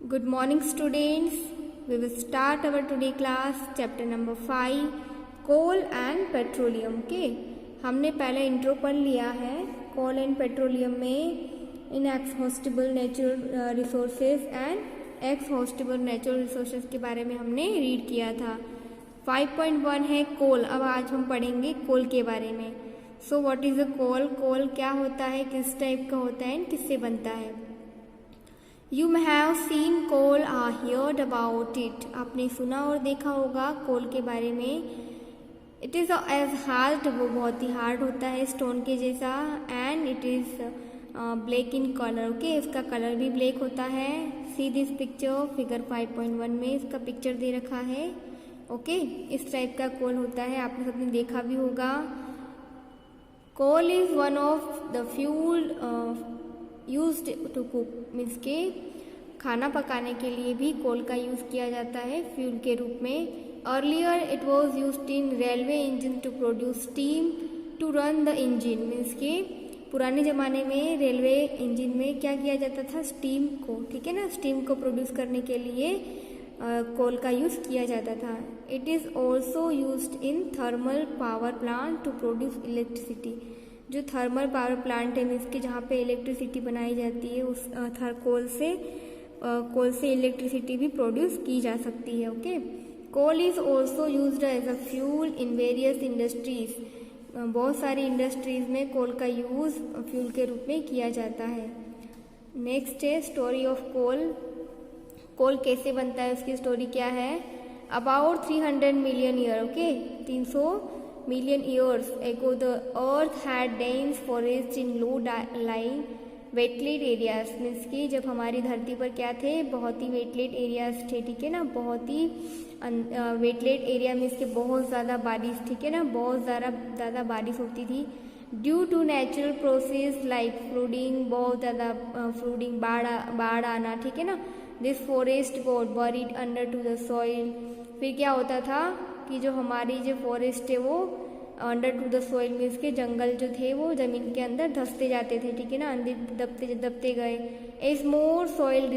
Good morning students. We will start our today class chapter number 5 coal and petroleum. Okay, हमने पहले intro पढ़ लिया है कोल and petroleum में inexhaustible natural resources and exhaustible natural resources के बारे में हमने रीड किया था. 5.1 है कोल. अब आज हम पढ़ेंगे कोल के बारे में. सो व्हाट इज अ कोल? कोल क्या होता है, किस टाइप का होता है एंड किससे बनता है. You may have seen coal or heard about it. आपने सुना और देखा होगा कोल के बारे में. It is as hard, वो बहुत ही हार्ड होता है स्टोन के जैसा. And it is black in color. Okay, इसका कलर भी ब्लैक होता है. See this picture, फिगर 5.1 में इसका पिक्चर दे रखा है. ओके, इस टाइप का कोल होता है, आपने सबने देखा भी होगा. Coal is one of the fuel used to cook. Means के खाना पकाने के लिए भी कोल का यूज़ किया जाता है फ्यूल के रूप में. Earlier it was used in railway engine to produce steam to run the engine. Means के पुराने ज़माने में रेलवे इंजन में क्या किया जाता था, स्टीम को, ठीक है ना, स्टीम को प्रोड्यूस करने के लिए कोल का यूज़ किया जाता था. It is also used in thermal power plant to produce electricity. जो थर्मल पावर प्लांट है मीन्स के जहाँ पे इलेक्ट्रिसिटी बनाई जाती है उस कोल से इलेक्ट्रिसिटी भी प्रोड्यूस की जा सकती है. Okay, coal is also used as a fuel in various industries. बहुत सारी इंडस्ट्रीज में कोल का यूज़ फ्यूल के रूप में किया जाता है. नेक्स्ट है स्टोरी ऑफ कोल. कोल कैसे बनता है, उसकी स्टोरी क्या है. About 300 million year. Okay, 300 million years ago the earth had dense forests in low lying wetland areas. Means कि जब हमारी धरती पर क्या थे, बहुत ही वेटलेट एरियाज थे, ठीक है ना, बहुत ही वेटलेट एरिया मीन्स कि बहुत ज़्यादा बारिश, ठीक है ना, बहुत ज़्यादा बारिश होती थी. Due to natural process like flooding, बहुत ज़्यादा फ्लूडिंग, बाढ़ आना, ठीक है ना. This forest got buried under to the soil. फिर क्या होता था कि जो हमारी जो फॉरेस्ट है वो under to the soil means के जंगल जो थे वो ज़मीन के अंदर धंसते जाते थे, ठीक है ना, अंदर दबते गए. As more soil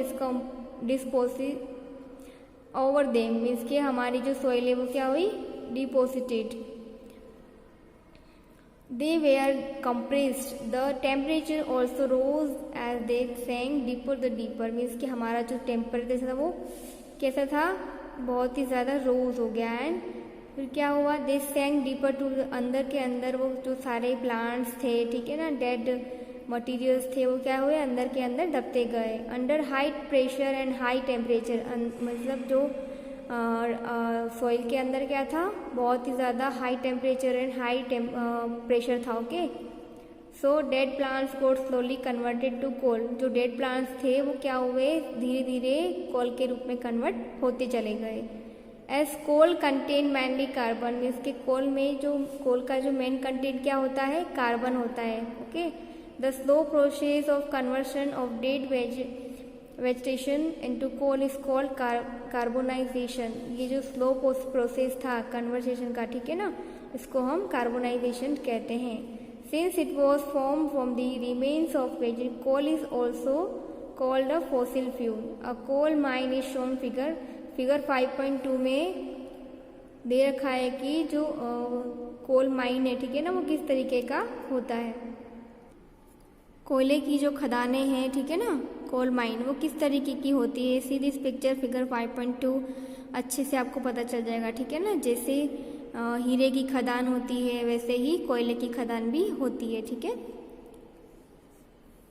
deposit over them. Means के हमारी जो सॉइल है वो क्या हुई, deposited. They were compressed. The temperature also rose as they sank deeper the deeper. Means कि हमारा जो टेम्परेचर था वो कैसा था, बहुत ही ज़्यादा रोज हो गया. एंड फिर क्या हुआ, दे सैंक डीपर टू अंदर के अंदर वो जो सारे प्लांट्स थे, ठीक है ना, डेड मटेरियल्स थे, वो क्या हुए, अंदर के अंदर दबते गए. Under high pressure and high temperature. मतलब जो सॉइल के अंदर क्या था, बहुत ही ज़्यादा high temperature and high pressure था. Okay, so dead plants got slowly converted to coal. जो डेड प्लांट्स थे वो क्या हुए, धीरे धीरे कोल के रूप में कन्वर्ट होते चले गए. As coal contain mainly carbon. Means के कोल का जो मेन कंटेंट क्या होता है, कार्बन होता है. Okay, the slow process of conversion of dead vegetation into coal is called carbonisation. ये जो स्लो प्रोसेस था कन्वर्सेशन का, ठीक है ना, इसको हम कार्बोनाइजेशन कहते हैं. Since it was formed from the remains of vegetable, coal is also called a fossil fuel. A coal mine is shown figure 5.2 में दे रखा है कि जो कोल माइन है, ठीक है ना, वो किस तरीके का होता है. कोयले की जो खदानें हैं, ठीक है ना, कोल माइन, वो किस तरीके की होती है. सी दिस पिक्चर फिगर 5.2 अच्छे से आपको पता चल जाएगा, ठीक है ना. जैसे हीरे की खदान होती है वैसे ही कोयले की खदान भी होती है, ठीक है.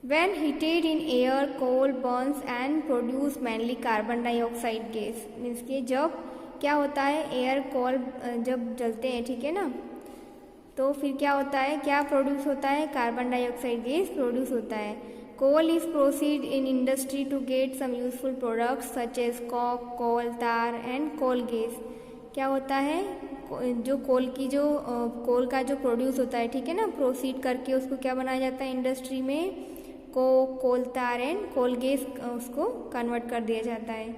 When heated in air, coal burns and produce mainly carbon dioxide gas. Means कि जब क्या होता है, एयर कोल जब जलते हैं, ठीक है ना, तो फिर क्या होता है, क्या प्रोड्यूस होता है, कार्बन डाइऑक्साइड गैस प्रोड्यूस होता है. Coal is processed in industry to get some useful products such as coke, coal tar and coal gas. क्या होता है, जो कोल का जो प्रोड्यूस होता है, ठीक है ना, प्रोसीड करके उसको क्या बनाया जाता है इंडस्ट्री में, कोल तार एंड कोल गैस उसको कन्वर्ट कर दिया जाता है.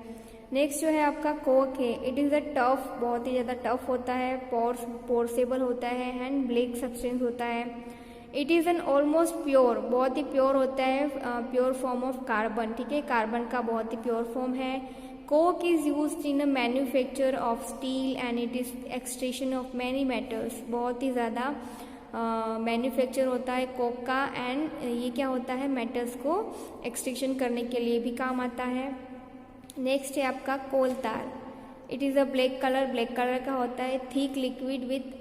नेक्स्ट जो है आपका कोक है. इट इज़ अ टफ, बहुत ही ज़्यादा टफ होता है, पोर्सेबल होता है एंड ब्लैक सब्सटेंस होता है. It is an almost pure, बहुत ही प्योर होता है, प्योर फॉर्म ऑफ कार्बन, ठीक है, कार्बन का बहुत ही प्योर फॉर्म है। Coke is used in a manufacture of steel and it is extraction of many metals, बहुत ही ज़्यादा मैन्युफैक्चर होता है कोक का, एंड ये क्या होता है, मेटल्स को एक्सट्रैक्शन करने के लिए भी काम आता है। नेक्स्ट है आपका कोल तार। It is a black colour का होता है, thick liquid with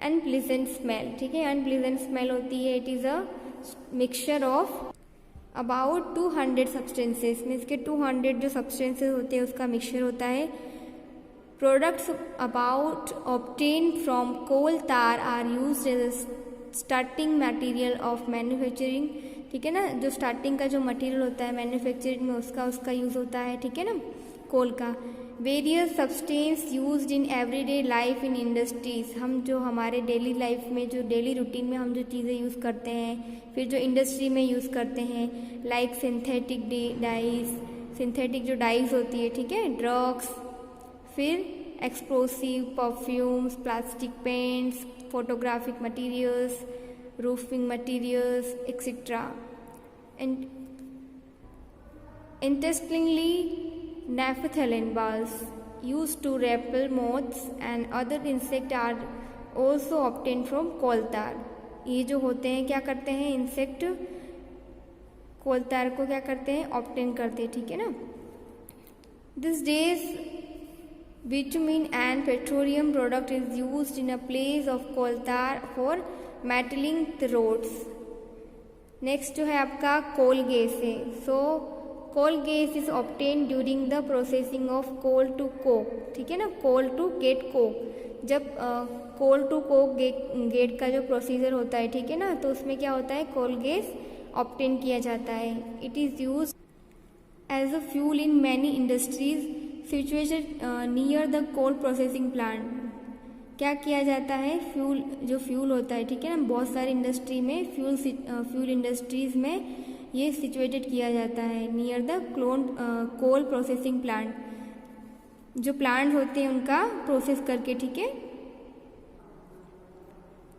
unpleasant smell, ठीक है, अनप्लीजेंट स्मेल होती है। It is a mixture of about 200 substances, means के 200 जो सब्सटेंसेस होते हैं उसका मिक्सचर होता है। Products about obtain from coal tar are used as a starting material of manufacturing, ठीक है ना, जो स्टार्टिंग का जो मटेरियल होता है मैन्युफैक्चरिंग में उसका यूज़ होता है, ठीक है ना, कोल का। Various substance used in everyday life in industries, हम जो हमारे डेली लाइफ में जो डेली रूटीन में हम जो चीज़ें यूज़ करते हैं, फिर जो इंडस्ट्री में यूज़ करते हैं, लाइक सिंथेटिक डाइज, सिंथेटिक जो डाइज होती है, ठीक है, ड्रग्स, फिर explosive, perfumes, plastic paints, photographic materials, roofing materials etcetera. And interestingly naphthalene balls used to repel moths and other insects are also obtained from coal tar। ये जो होते हैं क्या करते हैं, इंसेक्ट कोल तार को क्या करते हैं, ऑब्टेन करते हैं, ठीक है ना। This days bitumen and petroleum product is used in a place of coal tar for metalling the roads। Next जो है आपका कोल गैस है। So coal gas is obtain during the processing of coal to coke, ठीक है ना, कोल to get Coke. जब कोल to Coke gate का जो प्रोसीजर होता है, ठीक है ना, तो उसमें क्या होता है, कोल गैस ऑब्टेन किया जाता है। It is use as a fuel in many industries situated near the coal processing plant. क्या किया जाता है, फ्यूल होता है, ठीक है ना, बहुत सारी इंडस्ट्री में फ्यूल इंडस्ट्रीज में ये सिचुएटेड किया जाता है near the coal processing plant, जो प्लांट होते हैं उनका प्रोसेस करके, ठीक है।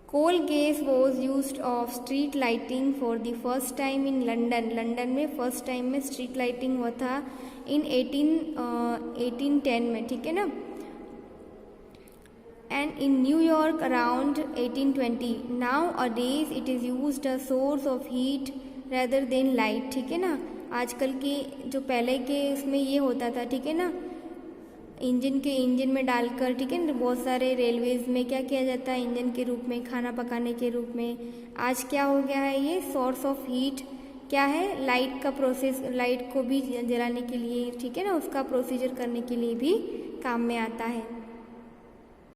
Coal gas was used of street lighting for the first time in London में फर्स्ट टाइम में स्ट्रीट लाइटिंग हुआ था इन 1810 में, ठीक है ना, and in New York around 1820। Nowadays it is used a source of heat rather than light, ठीक है ना। आजकल के जो पहले के उसमें ये होता था, ठीक है ना, इंजन में डालकर, ठीक है ना, बहुत सारे रेलवेज में क्या किया जाता है, इंजन के रूप में, खाना पकाने के रूप में। आज क्या हो गया है, ये सोर्स ऑफ हीट क्या है, लाइट का प्रोसेस, लाइट को भी जलाने के लिए, ठीक है ना, उसका प्रोसीजर करने के लिए भी काम में आता है।